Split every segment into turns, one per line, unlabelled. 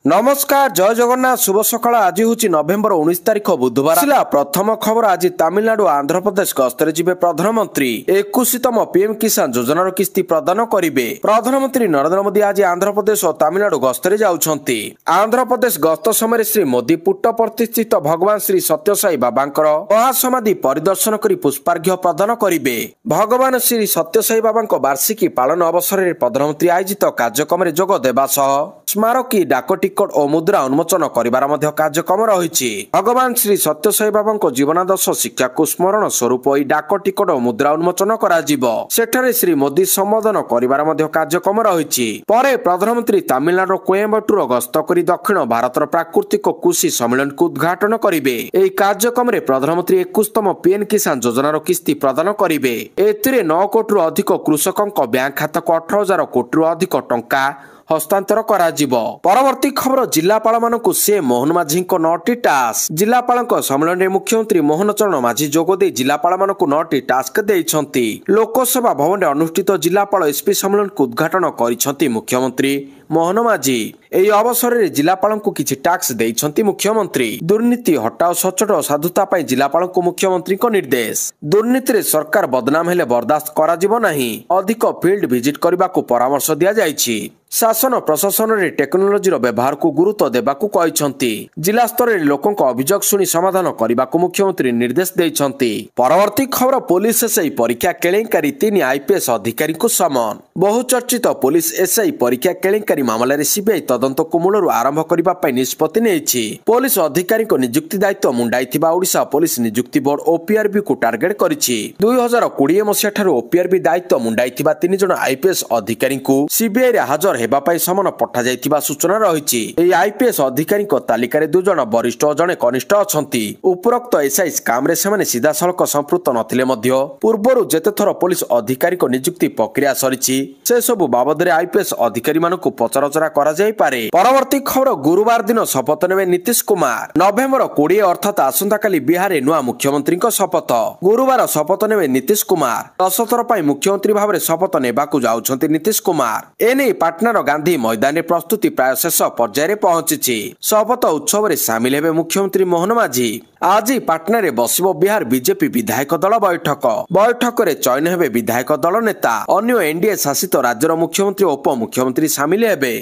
नमस्कार जय जगन्नाथ शुभ सकाळ। आज हूँ नवेम्बर 19 तारिख बुधवार। प्रथम खबर आज तमिलनाडु आंध्र प्रदेश गस्तर जीवे प्रधानमंत्री 21तम पीएम किसान योजनार किस्ती प्रदान करेंगे। प्रधानमंत्री नरेंद्र मोदी आज आंध्र प्रदेश और तमिलनाडु गस्तर जाउछंती। आंध्र प्रदेश गस्त समय श्री मोदी पुट्टपर्ती स्थित भगवान श्री सत्यसाई बाबांकर महासमाधि परिदर्शन कर पुष्पार्घ्य प्रदान करेंगे। भगवान श्री सत्यसाई बाबा वार्षिकी पालन अवसर में प्रधानमंत्री आयोजित कार्यक्रम जोग देवा सह स्मारकी डाक टिकट और मुद्रा उन्मोचन करिवार मध्य कार्यक्रम रही। भगवान श्री सत्यसाई बाबा जीवनादर्श शिक्षा को स्मरण स्वरूप डाक टिकट और मुद्रा उन्मोचन सेठारे श्री मोदी संबोधन करिवार मध्य कार्यक्रम रही। परे प्रधानमंत्री तमिलनाडु कोयम्बटूर गस्त कर दक्षिण भारत प्राकृतिक कृषि सम्मेलन को उद्घाटन करेंगे। यह कार्यक्रम में प्रधानमंत्री 21तम पीएम किसान योजनार किस्ती प्रदान करेंगे। एथिरे 9 कोटी अधिक कृषकों बैंक खाता को 18,000 कोटी अधिक टंका हस्तांतर कराजिबो। परवर्ती खबर जिलापाल मानकु से मोहन माझी को 9टी टास्क। जिलापाल सम्मेलन में मुख्यमंत्री मोहन चरण माझी जोगदे जिलापाल मानकु 9टी टास्क देइछंती। लोकसभा भवन में अनुष्ठित जिलापाल एसपी सम्मेलन को उद्घाटन करिछंती मुख्यमंत्री मोहन माझी। एही अवसर में जिलापाल को किछि टास्क देइछंती मुख्यमंत्री। दुर्नीति हटाओ सचोट और साधुता पाई जिलापाल को मुख्यमंत्री को निर्देश। दुर्नीति रे सरकार बदनाम हेले बर्दाश्त कराजिबो नाही। अधिक फील्ड विजिट करबा को परामर्श दिया जायछि। शासन प्रशासन रे टेक्नोलोजी व्यवहार को गुरुत्व देबाकू कहिसंती। जिला स्तर रे लोकंक अभियोग सुनी समाधान करबाकू मुख्यमंत्री निर्देश देइछंती। परवर्ती खबर पुलिस एसआई परीक्षा केलेंकारी 3 आईपीएस अधिकारी को समन। बहुचर्चित पुलिस एसआई परीक्षा केलेंकारी मामला रे सीबीआई तदंत को मूलरू आरंभ करबा पई निष्पत्ति नेछि। पुलिस अधिकारी को नियुक्ति दायित्व मुंडाइथिबा ओडिशा पुलिस नियुक्ति बोर्ड ओपीआरबी को टार्गेट करिछि। 2020 मसिया ठारू ओपीआरबी दायित्व मुंडाइथिबा 3 जण आईपीएस अधिकारी को सीबीआई रे हाजर हेबापाई समन पठा जाइतिबा सूचना रहिछि। एई आईपीएस अधिकारी को तालिका रे 2 जण वरिष्ठ और जणे कनिष्ठ अछंती। उपरोक्त एसआई स्काम रे सेमाने सीधा सळक संपृक्त नथिले मध्य पूर्वरु जेते थर पुलिस अधिकारी को नियुक्ति प्रक्रिया सरिछि से सब बाबद रे आईपीएस अधिकारी मानकु पचराचरा करा जाय पारे। परवर्ती खबर गुरुवार दिन शपथ नेबे नीतीश कुमार। नवेम्बर 20 अर्थात आसंता काली बिहार रे नुआ मुख्यमंत्री को शपथ। गुरुवार शपथ नेबे नीतीश कुमार। 10 थर पई मुख्यमंत्री भाबरे शपथ नेबाकू जाउछंती नीतीश कुमार। एने पाटना गांधी मैदान में प्रस्तुति प्राय शेष पर्यायर पहुंची। शपथ उत्सव में सामिल हेबे मुख्यमंत्री मोहन माझी। आज पाटना रे बसिबो बिहार बीजेपी विधायक दल बैठक रे चयन हेबे विधायक दल नेता। अन्य एनडीए शासित राज्यर मुख्यमंत्री उप मुख्यमंत्री सामिल हेबे।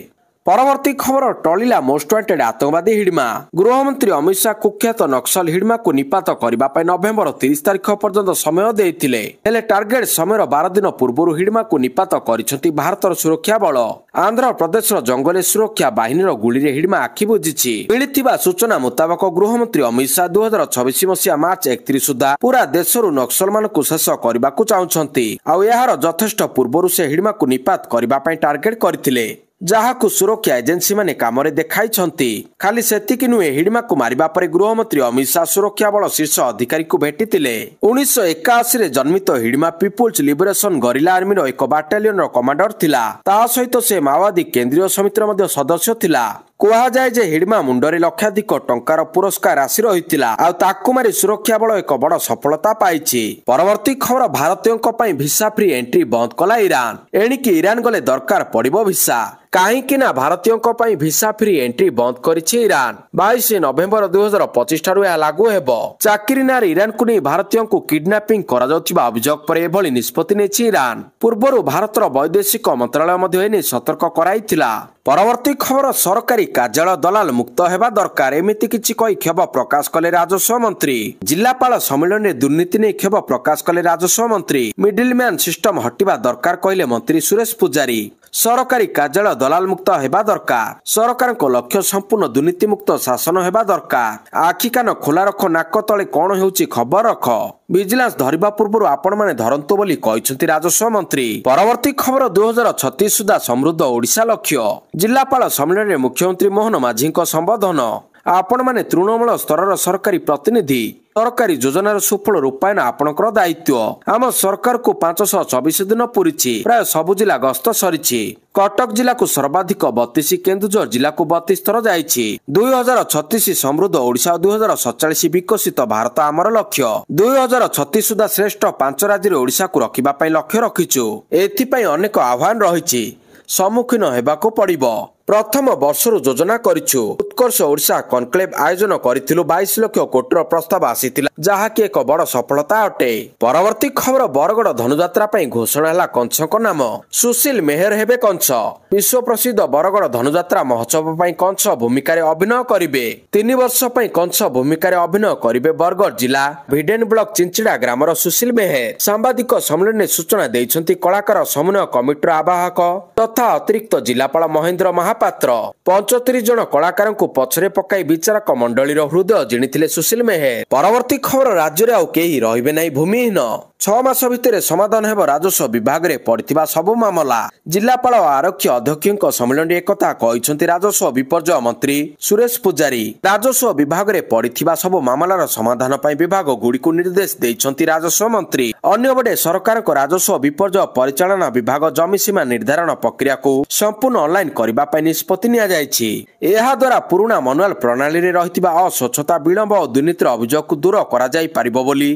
परवर्ती खबर टलिला मोस्ट वांटेड आतंकवादी हिडमा। गृहमंत्री अमित शाह कुख्यात नक्सल हिडमा को निपात करबा पई नवेम्बर 30 तारिख पर्यंत समय देइथिले। हेले टार्गेट समय 12 दिन पूर्व हिडमा को निपात करिसंती भारतर सुरक्षा बल। आंध्र प्रदेश जंगल सुरक्षा बाहिनी गुली रे हिडमा आखि बुझिछि। मिलिथिबा सूचना मुताबक गृहमंत्री अमित शाह 2026 मसिया मार्च 31 सुधा पूरा देशरु नक्सल मानकु शेष करबा को चाहुछंती। आ यार यथेष्ट पूर्वरु से हिडमा को निपात करबा पई टार्गेट करथिले, जहाकु सुरक्षा एजेंसी माने कामरे देखाइछंती। खाली सेतिकी नुहे हिडमा को मारिबा परे गृहमंत्री अमित शाह सुरक्षा बल शीर्ष अधिकारी को भेटितिले। 1981 रे जन्मित हिडमा पीपुल्स लिबरेशन गरिला आर्मी रो एक बाटालियन रो कमांडर थिला। ता सहित से माओवादी केंद्रीय समितिर मध्ये सदस्य थिला। कुहा जाए जे हिडमा मुंडरे लक्षाधिक टंकार पुरस्कार राशि रहितिला। आ ताकु मारी सुरक्षा बल एक बड़ सफलता पाइछि। परवर्ती खबर भारतीयों पई वीसा फ्री एंट्री बंद कला ईरान। एणिकी ईरान गले दरकार पड़िबो वीसा। काहेकि ना भारतीयों पई वीसा फ्री एंट्री बंद करिछि ईरान। 22 नवेम्बर 2025 ठारू या लागू हेबो। चाकरी नार ईरान को नै भारतीयों को किडनैपिंग करा जाउथिबा अभियोग पर एभली निष्पत्ति नेछि ईरान। पूर्वरु भारतर वैदेशिक मंत्रालय मध्ये एने सतर्क कराइथिला। परवर्ती खबर सरकारी कार्यालय दलाल मुक्त हेबा दरकार एमिति किछि कहि खेब प्रकाश कले राजस्व मंत्री। जिलापाल सम्मेलन में दुर्नीति नै खेब प्रकाश कले राजस्व मंत्री। मिडिलमैन सिस्टम हटिबा दरकार कहले मंत्री सुरेश पुजारी। सरकारी कार्यालय दलाल मुक्त हेबा दरकार। सरकार को लक्ष्य संपूर्ण दुर्नीति मुक्त शासन हेबा दरकार। आखि कान खोला रख, नाक तले कोन हेउछि खबर रख। विजिलेंस धरिबा पूर्व आपण माने धरंतु बोली कहिसंती राजस्व मंत्री। परवर्ती खबर 2036 सुधा समृद्ध ओडिशा लक्ष्य। जिलापाल सम्मेलन में मुख्यमंत्री मोहन माझी को संबोधन। आपण माने तृणमूल स्तर सरकारी प्रतिनिधि। सरकारी योजनार सुफल रूपायन आपणकर दायित्व। आम सरकार को 524 दिन पूरी प्राय सबु जिला गस्त सरी। कटक जिला को सर्वाधिक 32, केन्दुझर जिला को 32 थर जाइछि। 2036 समृद्ध ओडिशा 2047 विकसित भारत आमर लक्ष्य। 2036 सुधा श्रेष्ठ 5 राज्य ओडिशा को रखिबा पई लक्ष्य रखिछु। एथि पई अनेक आह्वान रहिछि, सम्मुखीन हेबाको पड़िबो। प्रथम वर्षर योजना करिछु। उत्कर्ष ओडिशा कनक्लेव आयोजन करिथिलु 22 लाख कोटी प्रस्ताव आसीथिला जहाँकि एक बड़ सफलता अटे। परवर्ती खबर बरगड़ धनुजात्रा पई घोषणा हला कंछक नाम सुशील मेहर हेबे कंछ। विश्व प्रसिद्ध बरगड़ धनुजात्रा महोत्सव पई कंछ भूमिका रे अभिनय करिवे। 3 वर्ष पई कंछ भूमिका रे अभिनय करिवे बरगड़ जिला भिडेन ब्लॉक चिंचिड़ा ग्रामर सुशील मेहर। सांबादिक सम्मेलन सूचना दैछंती कलाकार समन्वय कमिटीर आवाहक तथा अतिरिक्त जिलापाल महेंद्र महापात्र। 75 जन कलाकार को पछरे पकाई विचारक मंडलीर हृदय जिणिथिले सुशील मेहर। परवर्ती खबर राज्य रे आउ केही रहिबे नै भूमिहीन। 6 मास भितर समाधान हेब राजस्व विभाग रे पड़िथिबा सबु मामला। जिलापाल आरक्षी अध्यक्षक सम्मेलन एकता कहिसंती राजस्व विपर्यय मंत्री सुरेश पुजारी। राजस्व विभाग रे पड़िथिबा सबु मामलार समाधान पई विभाग गुड़िकु निर्देश दैछंती राजस्व मंत्री। अन्य बडे सरकार को राजस्व विपर्यय परिचालना विभाग जमी सीमा निर्धारण प्रक्रिया को संपूर्ण ऑनलाइन करबा पई निष्पत्ति निया जायछि। एहा द्वारा पुराना मनुअल प्रणाली रे रहितिबा अस्वच्छता विलंब और दुर्नीतिर अभियोग को दूर करा जाई पारिबो बोली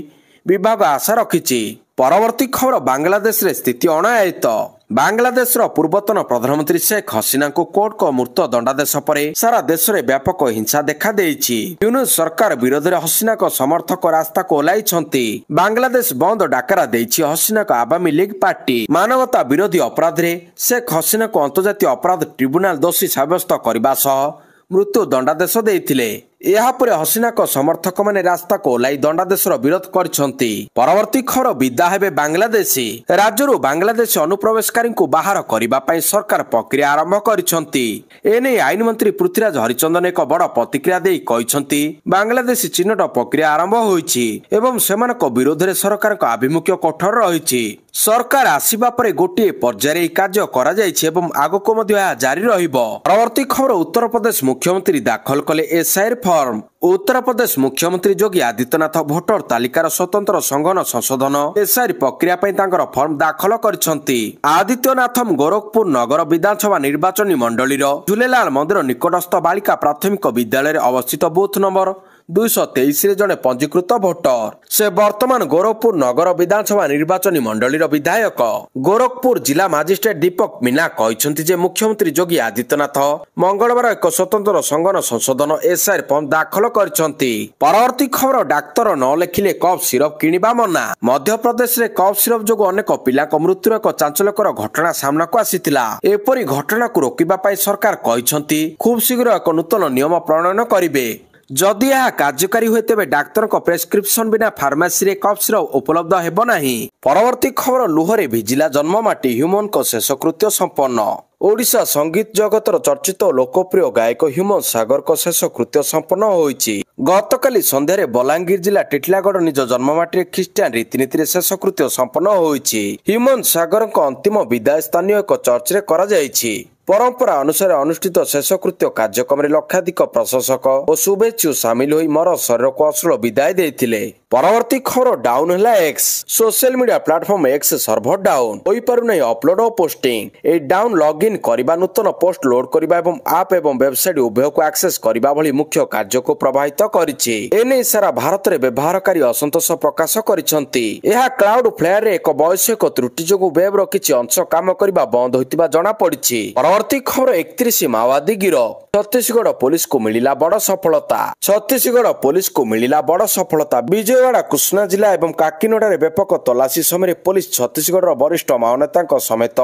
विभाग आशा रखिछि। परवर्ती खबर बांग्लादेश रे स्थिति अनायत। बांग्लादेश पूर्वतन प्रधानमंत्री शेख हसीना को कोर्ट को मृत दंडादेश पर सारा देश में व्यापक हिंसा देखा देइछि। यूनुस सरकार विरोध में हसीना को समर्थक रास्ता को ओह्लाइछंती। बांग्लादेश बंद डाकरा देइछि हसीना को आवामी लीग पार्टी। मानवता विरोधी अपराध रे शेख हसीना को अंतर्जातीय अपराध ट्रिब्यूनाल दोषी साब्यस्त करबा सह मृत्यु दंडादेश देइथिले। यापर हसीना को समर्थक माने रास्ता को ओह्लाई दंडादेश विरोध करछंती। परवर्ती खबर विदा हेबे बांग्लादेशी। राज्यरू बांग्लादेश अनुप्रवेशकारी को बाहर करबा पई सरकार प्रक्रिया आरंभ करछंती। एने आईन मंत्री पृथ्वीराज हरिचंदन एक बड़ प्रतिक्रिया देई कहिसंती बांग्लादेशी चिन्हट प्रक्रिया आरंभ होईछि एवं सेमानक विरोध रे सरकार को आभिमुख्य कठोर रहिछि। सरकार आसीबा परे गोटिए पर्याय कार्य करा जायछि एवं आगको मध्य जारी रहिबो। परवर्ती खबर उत्तर प्रदेश मुख्यमंत्री दाखल कले एसआईआर फॉर्म। उत्तर प्रदेश मुख्यमंत्री योगी आदित्यनाथ भोटर तालिकार स्वतंत्र संगठन संशोधन एसआईआर प्रक्रिया पई तांकर फॉर्म दाखल करछंती। आदित्यनाथम गोरखपुर नगर विधानसभा निर्वाचन मंडलीर झूलेलाल मंदिर निकटस्थ बालिका प्राथमिक विद्यालय रे अवस्थित बूथ नंबर 223 रे जने पंजीकृत भोटर। से वर्तमान गोरखपुर नगर विधानसभा निर्वाचन मंडलीर विधायक। गोरखपुर जिला मजिस्ट्रेट दीपक मीना कहिसंती जे मुख्यमंत्री योगी आदित्यनाथ मंगलवार एक स्वतंत्र संगठन संशोधन एसआईआर फॉर्म दाखल करछंती। परवर्ती खबर डाक्तर न लेखिले कफ सिरप किनिबा मना। मध्य प्रदेश रे कफ सिरप जोगु अनेक पिला मृत्युर एक चांचल्यकर घटना सामना को आसीथिला। एपरि घटना को रोकिबा पई सरकार कहिसंती खूब शीघ्र एक नूतन नियम प्रणयन करिवे। जदि यह कार्यकारी हुए तेबे डाक्तर को प्रेस्क्रिप्शन बिना फार्मेसी रे कफ सिरप उपलब्ध हेबो नाही। परवर्ती खबर लुहरे भिजिला जन्ममाटी ह्यूमन को शेषकृत्य संपन्न। ओडिशा संगीत जगतर चर्चित लोकप्रिय गायक ह्यूमन सागर को शेषकृत्य संपन्न होईछि। गतकाली संध्यारे बलांगीर जिला टिटलागढ़ निज जन्ममाटी ख्रीष्टियान रीतिनीति रे शेषकृत्य संपन्न होईछि। ह्यूमन सागर को अंतिम विदाय स्थानीय एक चर्च रे करा जायछि। परंपरा अनुसार अनुष्ठित शेषकृत्य कार्यक्रम में लक्षाधिक प्रशंसक और शुभेच्छु सामिल होई मर शरीर को अश्लील विदाय देथिले। परवर्ती खबर डाउन है x. Social media platform x server down होई पारु नै अपलोड और पोस्टिंग। ए डाउन लॉगिन करिबा नूतन पोस्ट लोड करिबा एवं ऐप एवं वेबसाइट उभय को एक्सेस करिबा भली मुख्य कार्य को प्रभावित करिछि। एने सारा भारत रे व्यवहारकारी असंतोष प्रकाश करिसंती। एहा क्लाउड फ्लेयर रे एक वैश्विक त्रुटि जोगु वेब रो किछि अंश काम करिबा बंद होइतिबा जणा पड़िछि। परवर्ती खबर 31 माओवादी गिरफ। छत्तीसगढ़ पुलिस को मिलिला बड़ सफलता। छत्तीसगढ़ पुलिस को मिलिला बड़ सफलता। विजयवाड़ा कृष्णा जिला एवं काकीनाडा व्यापक तलाशी समय पुलिस छत्तीसगढ़ वरिष्ठ माओनेता समेत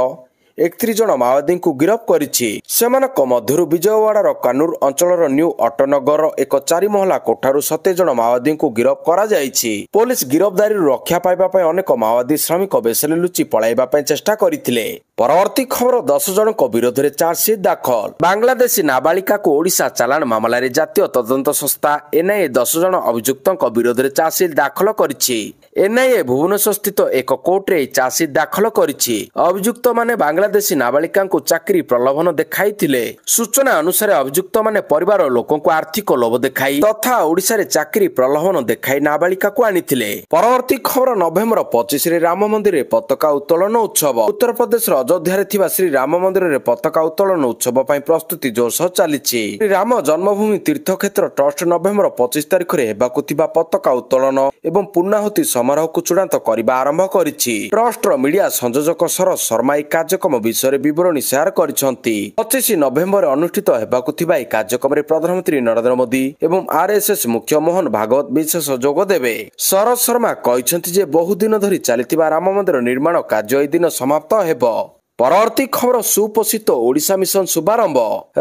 31 जन माओवादी को गिरफ्त करिछि। सेमानक मध्यरु विजयवाड़ार कानूर अंचलर न्यू अटनगर एक 4 महला कोठारु 27 जन माओवादी को गिरफ्त करा जायछि। पुलिस गिरफ्तारी रक्षा पाइबा पय अनेक माओवादी श्रमिक बेसले लुचि पळाइबा पय चेष्टा करिथिले। परवर्ती खबर 10 जन को विरोध रे चार्जशीट दाखल। बांग्लादेशी नाबालिका को ओडिशा चालान मामला रे जातीय तदंत संस्था एनआईए 10 जन अभियुक्तक विरोध रे चार्जशीट दाखल करिछि। एनआईए भुवनेश्वर स्थित एक कोर्ट रे चार्जशीट दाखल करिछि। अभियुक्त माने बांग्लादेशी नाबालिका को चाकरी प्रलोभन देखाइथिले। सूचना अनुसार अभियुक्त माने परिवार लोकों को आर्थिक लोभ देखाई तथा ओडिशा रे चाकरी प्रलोभन देखाई नाबालिका को आनिथिले। परवर्ती खबर नवेम्बर 25 रे राम मंदिर रे पताका उत्तोलन उत्सव। उत्तर प्रदेश ଅଯୋଧ୍ୟାରେ ଥିବା ଶ୍ରୀ ରାମ ମନ୍ଦିରରେ ପତାକା ଉତ୍ତୋଳନ ଉତ୍ସବ ପାଇଁ ପ୍ରସ୍ତୁତି ଜୋରସୋର ଚାଲିଛି। ଶ୍ରୀ ରାମ ଜନ୍ମଭୂମି ତୀର୍ଥକ୍ଷେତ୍ର ଟ୍ରଷ୍ଟ ନଭେମ୍ବର 25 ତାରିଖରେ ହେବାକୁ ଥିବା ପତାକା ଉତ୍ତୋଳନ ଏବଂ ପୂର୍ଣ୍ଣାହୁତି ସମାରୋହକୁ ଚୂଡାନ୍ତ କରିବା ଆରମ୍ଭ କରିଛି। ଟ୍ରଷ୍ଟର ମିଡିଆ ସଂଯୋଜକ ଶରତ ଶର୍ମା ଏହି କାର୍ଯ୍ୟକ୍ରମ ବିଷୟରେ ବିବରଣୀ ସେୟାର କରିଛନ୍ତି। 25 ନଭେମ୍ବରରେ ଅନୁଷ୍ଠିତ ହେବାକୁ ଥିବା ଏହି କାର୍ଯ୍ୟକ୍ରମରେ ପ୍ରଧାନମନ୍ତ୍ରୀ ନରେନ୍ଦ୍ର ମୋଦି ଏବଂ ଆରଏସଏସ ମୁଖ୍ୟ ମୋହନ ଭାଗବତ ବିଶେଷ ଯୋଗ ଦେବେ। ଶରତ ଶର୍ମା କହିଛନ୍ତି ଯେ ବହୁ ଦିନ ଧରି ଚାଲିଥିବା ରାମ ମନ୍ଦିର ନିର୍ମାଣ କାର୍ଯ୍ୟ ଏହି ଦିନ ସମାପ୍ତ ହେବ। ପରବର୍ତ୍ତୀ ଖବର ସୁପୋଷିତ ଓଡ଼ିଶା ମିଶନ ଶୁଭାରମ୍ଭ।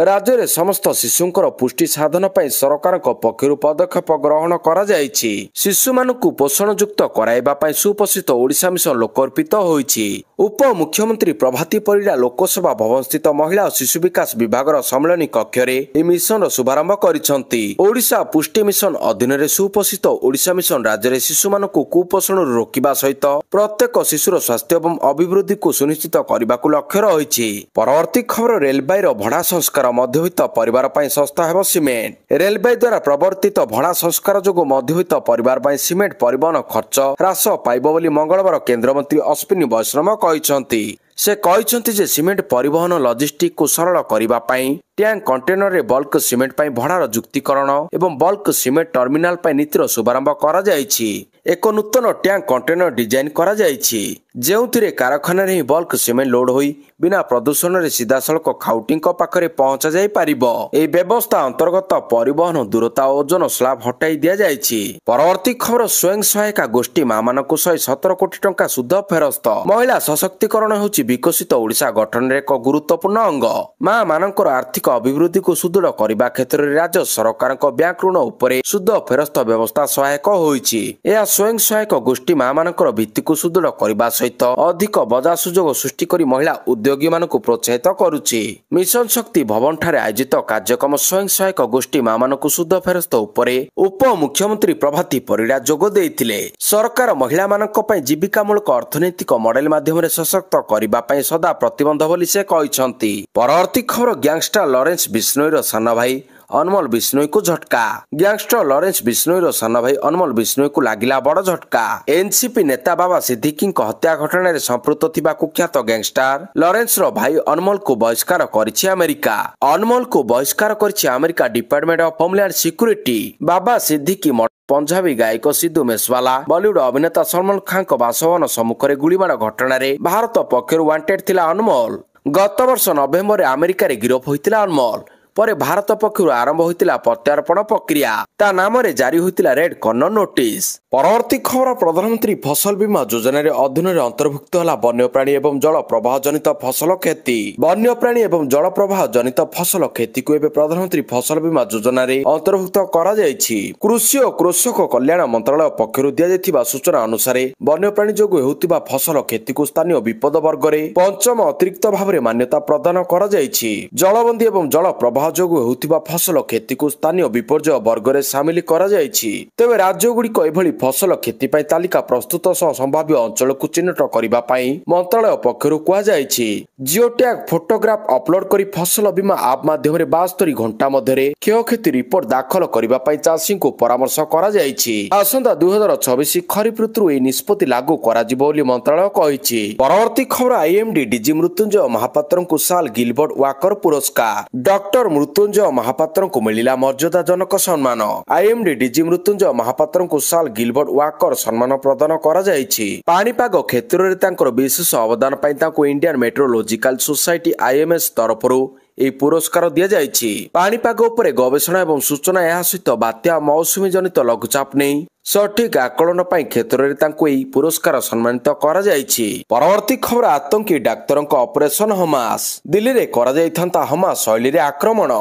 ରାଜ୍ୟରେ ସମସ୍ତ ଶିଶୁଙ୍କର ପୁଷ୍ଟି ସାଧନ ପାଇଁ ସରକାରଙ୍କ ପକ୍ଷରୁ ପଦକ୍ଷେପ ଗ୍ରହଣ କରାଯାଇଛି। ଶିଶୁମାନଙ୍କୁ ପୋଷଣଯୁକ୍ତ କରାଇବା ପାଇଁ ସୁପୋଷିତ ଓଡ଼ିଶା ମିଶନ ଲୋକର୍ପିତ ହୋଇଛି। ଉପମୁଖ୍ୟମନ୍ତ୍ରୀ ପ୍ରଭାତୀ ପରିଡ଼ା ଲୋକସଭା ଭବନସ୍ଥିତ ମହିଳା ଓ ଶିଶୁ ବିକାଶ ବିଭାଗର ସମ୍ମିଳନୀ କକ୍ଷରେ ଏହି ମିଶନର ଶୁଭାରମ୍ଭ କରିଛନ୍ତି। ଓଡ଼ିଶା ପୁଷ୍ଟି ମିଶନ ଅଧୀନରେ ସୁପୋଷିତ ଓଡ଼ିଶା ମିଶନ ରାଜ୍ୟରେ ଶିଶୁମାନଙ୍କୁ କୁପୋଷଣରୁ ରୋକିବା ସହିତ ପ୍ରତ୍ୟେକ ଶିଶୁର ସ୍ୱାସ୍ଥ୍ୟ ଏବଂ ଅଭିବୃଦ୍ଧିକୁ ସୁନିଶ୍ଚିତ କରିବାକୁ ଲକ୍ଷ୍ୟ ରହିଛି। ପରବର୍ତ୍ତୀ ଖବର ରେଳବାଇର ଭଡ଼ା ସଂସ୍କାର ମଧ୍ୟବିତ୍ତ ପରିବାର ପାଇଁ ଶସ୍ତା ହେବ ସିମେଣ୍ଟ। ରେଳବାଇ ଦ୍ୱାରା ପ୍ରବର୍ତ୍ତିତ ଭଡ଼ା ସଂସ୍କାର ଯୋଗୁଁ ମଧ୍ୟବିତ୍ତ ପରିବାର ପାଇଁ ସିମେଣ୍ଟ ପରିବହନ ଖର୍ଚ୍ଚ ହ୍ରାସ ପାଇବ ବୋଲି ମଙ୍ଗଳବାର କେନ୍ଦ୍ରମନ୍ତ୍ରୀ ଅଶ୍ୱିନୀ ବୈଷ୍ଣବ କହିଛନ୍ତି। ସେ କହିଛନ୍ତି ଯେ ସିମେଣ୍ଟ ପରିବହନ ଲଜିଷ୍ଟିକ୍କୁ ସରଳ କରିବା ପାଇଁ ଟ୍ୟାଙ୍କ କଣ୍ଟେନରରେ ବଲ୍କ ସିମେଣ୍ଟ ପାଇଁ ଭଡ଼ାର ଯୁକ୍ତିକରଣ ଏବଂ ବଲ୍କ ସିମେଣ୍ଟ ଟର୍ମିନାଲ ପାଇଁ ନୀତିର ଶୁଭାରମ୍ଭ କରାଯାଇଛି। ଏକ ନୂତନ ଟ୍ୟାଙ୍କ କଣ୍ଟେନର ଡିଜାଇନ କରାଯାଇଛି ଯେଉଁଥିରେ କାରଖାନାରେ ହିଁ ବଲ୍କ ସିମେଣ୍ଟ ଲୋଡ୍ ହୋଇ ବିନା ପ୍ରଦୂଷଣରେ ସିଧାସଳଖ ଖାଉଟିଙ୍କ ପାଖରେ ପହଞ୍ଚାଯାଇପାରିବ। ଏହି ବ୍ୟବସ୍ଥା ଅନ୍ତର୍ଗତ ପରିବହନ ଦୂରତା ଓ ଓଜନ ସ୍ଲାବ ହଟାଇ ଦିଆଯାଇଛି। ପରବର୍ତ୍ତୀ ଖବର ସ୍ୱୟଂ ସହାୟିକା ଗୋଷ୍ଠୀ ମାମାନଙ୍କୁ 117 କୋଟି ଟଙ୍କା ସୁଧ ଫେରସ୍ତ। ମହିଳା ସଶକ୍ତିକରଣ ହେଉଛି ବିକଶିତ ଓଡ଼ିଶା ଗଠନରେ ଏକ ଗୁରୁତ୍ୱପୂର୍ଣ୍ଣ ଅଙ୍ଗ। ମା ମାନଙ୍କର ଆର୍ଥିକ ଅଭିବୃଦ୍ଧିକୁ ସୁଦୃଢ଼ କରିବା କ୍ଷେତ୍ରରେ ରାଜ୍ୟ ସରକାରଙ୍କ ବ୍ୟାଙ୍କ ଋଣ ଉପରେ ସୁଧ ଫେରସ୍ତ ବ୍ୟବସ୍ଥା ସହାୟକ ହୋଇଛି। ଏହା ସ୍ୱୟଂ ସହାୟକ ଗୋଷ୍ଠୀ ମା ମାନଙ୍କର ଭିତ୍ତିକୁ ସୁଦୃଢ଼ କରିବା ସହିତ ଅଧିକ ବଜାର ସୁଯୋଗ ସୃଷ୍ଟି କରି ମହିଳା ଉଦ୍ୟୋଗୀମାନଙ୍କୁ ପ୍ରୋତ୍ସାହିତ କରୁଛି। ମିଶନ ଶକ୍ତି ଭବନ ଠାରେ ଆୟୋଜିତ କାର୍ଯ୍ୟକ୍ରମ ସ୍ୱୟଂ ସହାୟକ ଗୋଷ୍ଠୀ ମା ମାନଙ୍କୁ ସୁଧ ଫେରସ୍ତ ଉପରେ ଉପମୁଖ୍ୟମନ୍ତ୍ରୀ ପ୍ରଭାତୀ ପରିଡ଼ା ଯୋଗ ଦେଇଥିଲେ। ସରକାର ମହିଳାମାନଙ୍କ ପାଇଁ ଜୀବିକାମୂଳକ ଅର୍ଥନୈତିକ ମଡେଲ ମାଧ୍ୟମରେ ସଶକ୍ତ କରିବା ପାଇଁ ସଦା ପ୍ରତିବଦ୍ଧ ବୋଲି ସେ କହିଛନ୍ତି। ପରବର୍ତ୍ତୀ ଖବର ଗ୍ୟାଙ୍ଗଷ୍ଟର ଲରେନ୍ସ ବିଶ୍ନୋଇର ସାନ ଭାଇ ଅନମୋଲ ବିଶ୍ନୋଇକୁ ଝଟକା। ଗ୍ୟାଙ୍ଗଷ୍ଟର ଲରେନ୍ସ ବିଶ୍ନୋଇର ସାନ ଭାଇ ଅନମୋଲ ବିଶ୍ନୋଇକୁ ଲାଗିଲା ବଡ଼ ଝଟକା। ଏନସିପି ନେତା ବାବା ସିଦ୍ଦିକିଙ୍କ ହତ୍ୟା ଘଟଣାରେ ସମ୍ପୃକ୍ତ ଥିବା କୁଖ୍ୟାତ ଗ୍ୟାଙ୍ଗଷ୍ଟର ଲରେନ୍ସର ଭାଇ ଅନମୋଲକୁ ବହିଷ୍କାର କରିଛି ଆମେରିକା। ଅନମୋଲକୁ ବହିଷ୍କାର କରିଛି America department of homeland security. ବାବା ସିଦ୍ଦିକି ପଞ୍ଜାବୀ ଗାୟକ ସିଦ୍ଧୁ ମେସୱାଲା ବଲିଉଡ ଅଭିନେତା ସଲମାନ ଖାନଙ୍କ ବାସଭବନ ସମ୍ମୁଖରେ ଗୁଳିମାଡ଼ ଘଟଣାରେ ଭାରତ ପକ୍ଷରୁ ୱାଣ୍ଟେଡ ଥିଲା ଅନମୋଲ। ଗତ ବର୍ଷ ନଭେମ୍ବରରେ ଆମେରିକାରେ ଗିରଫ ହୋଇଥିଲା ଅନମୋଲ। ପରେ ଭାରତ ପକ୍ଷରୁ ଆରମ୍ଭ ହୋଇଥିଲା ପ୍ରତ୍ୟାର୍ପଣ ପ୍ରକ୍ରିୟା। ତା ନାମରେ ଜାରି ହୋଇଥିଲା ରେଡ୍ କର୍ଣ୍ଣର ନୋଟିସ। ପରବର୍ତ୍ତୀ ଖବର ପ୍ରଧାନମନ୍ତ୍ରୀ ଫସଲ ବୀମା ଯୋଜନାରେ ଅଧୀନରେ ଅନ୍ତର୍ଭୁକ୍ତ ହେଲା ବନ୍ୟପ୍ରାଣୀ ଏବଂ ଜଳ ପ୍ରବାହ ଜନିତ ଫସଲ କ୍ଷତି। ବନ୍ୟପ୍ରାଣୀ ଏବଂ ଜଳ ପ୍ରବାହ ଜନିତ ଫସଲ କ୍ଷତିକୁ ଏବେ ପ୍ରଧାନମନ୍ତ୍ରୀ ଫସଲ ବୀମା ଯୋଜନାରେ ଅନ୍ତର୍ଭୁକ୍ତ କରାଯାଇଛି। କୃଷି ଓ କୃଷକ କଲ୍ୟାଣ ମନ୍ତ୍ରାଳୟ ପକ୍ଷରୁ ଦିଆଯାଇଥିବା ସୂଚନା ଅନୁସାରେ ବନ୍ୟପ୍ରାଣୀ ଯୋଗୁଁ ହେଉଥିବା ଫସଲ କ୍ଷତିକୁ ସ୍ଥାନୀୟ ବିପଦ ବର୍ଗରେ ପଞ୍ଚମ ଅତିରିକ୍ତ ଭାବରେ ମାନ୍ୟତା ପ୍ରଦାନ କରାଯାଇଛି। ଜଳବନ୍ଦୀ ଏବଂ ଜଳ ପ୍ରବାହ ଯୋଗୁଁ ହେଉଥିବା ଫସଲ କ୍ଷତିକୁ ସ୍ଥାନୀୟ ବିପର୍ଯ୍ୟୟ ବର୍ଗରେ ସାମିଲ କରାଯାଇଛି। ତେବେ ରାଜ୍ୟଗୁଡ଼ିକ ଏଭଳି ଫସଲ କ୍ଷତି ପାଇଁ ତାଲିକା ପ୍ରସ୍ତୁତ ସହ ସମ୍ଭାବ୍ୟ ଅଞ୍ଚଳକୁ ଚିହ୍ନଟ କରିବା ପାଇଁ ମନ୍ତ୍ରାଳୟ ପକ୍ଷରୁ କୁହାଯାଇଛି। ଜିଓ ଟ୍ୟାଗ ଫଟୋଗ୍ରାଫ ଅପଲୋଡ କରି ଫସଲ ବୀମା ଆପ୍ ମାଧ୍ୟମରେ 72 ଘଣ୍ଟା ମଧ୍ୟରେ କ୍ଷୟକ୍ଷତି ରିପୋର୍ଟ ଦାଖଲ କରିବା ପାଇଁ ଚାଷୀଙ୍କୁ ପରାମର୍ଶ କରାଯାଇଛି। ଆସନ୍ତା 2026 ଖରିଫ ଋତୁରୁ ଏହି ନିଷ୍ପତ୍ତି ଲାଗୁ କରାଯିବ ବୋଲି ମନ୍ତ୍ରାଳୟ କହିଛି। ପରବର୍ତ୍ତୀ ଖବର ଆଇଏମଡି ଡିଜି ମୃତ୍ୟୁଞ୍ଜୟ ମହାପାତ୍ରଙ୍କୁ ସାଲ ଗିଲବର୍ଟ ୱାକର ପୁରସ୍କାର। ଡକ୍ଟର ମୃତ୍ୟୁଞ୍ଜୟ ମହାପାତ୍ରଙ୍କୁ ମିଳିଲା ମର୍ଯ୍ୟାଦାଜନକ ସମ୍ମାନ। ଆଇଏମଡି ଡିଜି ମୃତ୍ୟୁଞ୍ଜୟ ମହାପାତ୍ରଙ୍କୁ ସାଲ ଗିଲବର୍ଟ ୱାକର ସମ୍ମାନ ପ୍ରଦାନ କରାଯାଇଛି। ପାଣିପାଗ କ୍ଷେତ୍ରରେ ତାଙ୍କର ବିଶେଷ ଅବଦାନ ପାଇଁ ତାଙ୍କୁ ଇଣ୍ଡିଆନ ମେଟ୍ରୋଲୋଜିକାଲ ସୋସାଇଟି ଆଇଏମଏସ୍ ତରଫରୁ ଏହି ପୁରସ୍କାର ଦିଆଯାଇଛି। ପାଣିପାଗ ଉପରେ ଗବେଷଣା ଏବଂ ସୂଚନା ଏହା ସହିତ ବାତ୍ୟା ମୌସୁମୀ ଜନିତ ଲଘୁଚାପ ନେଇ ସଠିକ ଆକଳନ ପାଇଁ କ୍ଷେତ୍ରରେ ତାଙ୍କୁ ଏହି ପୁରସ୍କାର ସମ୍ମାନିତ କରାଯାଇଛି। ପରବର୍ତ୍ତୀ ଖବର ଆତଙ୍କୀ ଡାକ୍ତରଙ୍କ ଅପରେସନ ହମାସ। ଦିଲ୍ଲୀରେ କରାଯାଇଥାନ୍ତା ହମାସ ଶୈଳୀରେ ଆକ୍ରମଣ।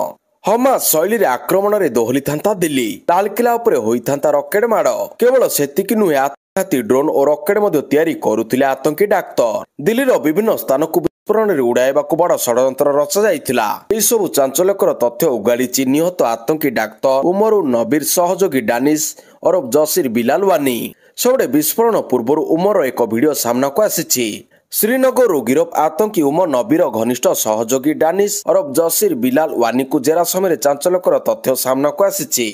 ହମାସ ଶୈଳୀରେ ଆକ୍ରମଣରେ ଦୋହଲିଥାନ୍ତା ଦିଲ୍ଲୀ। ଲାଲକିଲ୍ଲା ଉପରେ ହୋଇଥାନ୍ତା ରକେଟ ମାଡ଼। କେବଳ ସେତିକି ନୁହେଁ, ଆତ୍ମଘାତୀ ଡ୍ରୋନ ଓ ରକେଟ ମଧ୍ୟ ତିଆରି କରୁଥିଲେ ଆତଙ୍କୀ ଡାକ୍ତର। ଦିଲ୍ଲୀର ବିଭିନ୍ନ ସ୍ଥାନକୁ ବିସ୍ଫୋରଣରେ ଉଡାଇବାକୁ ବଡ଼ ଷଡ଼ଯନ୍ତ୍ର ରଚାଯାଇଥିଲା। ଏହିସବୁ ଚାଞ୍ଚଲ୍ୟକର ତଥ୍ୟ ଉଗାଡ଼ିଛି ନିହତ ଆତଙ୍କୀ ଡାକ୍ତର ଉମର ଉନ୍ ନବୀର ସହଯୋଗୀ ଡାନିଶ ଅରବ ଜସିର ବିଲାଲ ୱାନି। ସବୁବେଳେ ବିସ୍ଫୋରଣ ପୂର୍ବରୁ ଉମର ଏକ ଭିଡିଓ ସାମ୍ନାକୁ ଆସିଛି। ଶ୍ରୀନଗରରୁ ଗିରଫ ଆତଙ୍କୀ ଉମର ନବୀର ଘନିଷ୍ଠ ସହଯୋଗୀ ଡାନିଶ ଅରବ ଜସିର ବିଲାଲ ୱାନିକୁ ଜେରା ସମୟରେ ଚାଞ୍ଚଲ୍ୟକର ତଥ୍ୟ ସାମ୍ନାକୁ ଆସିଛି।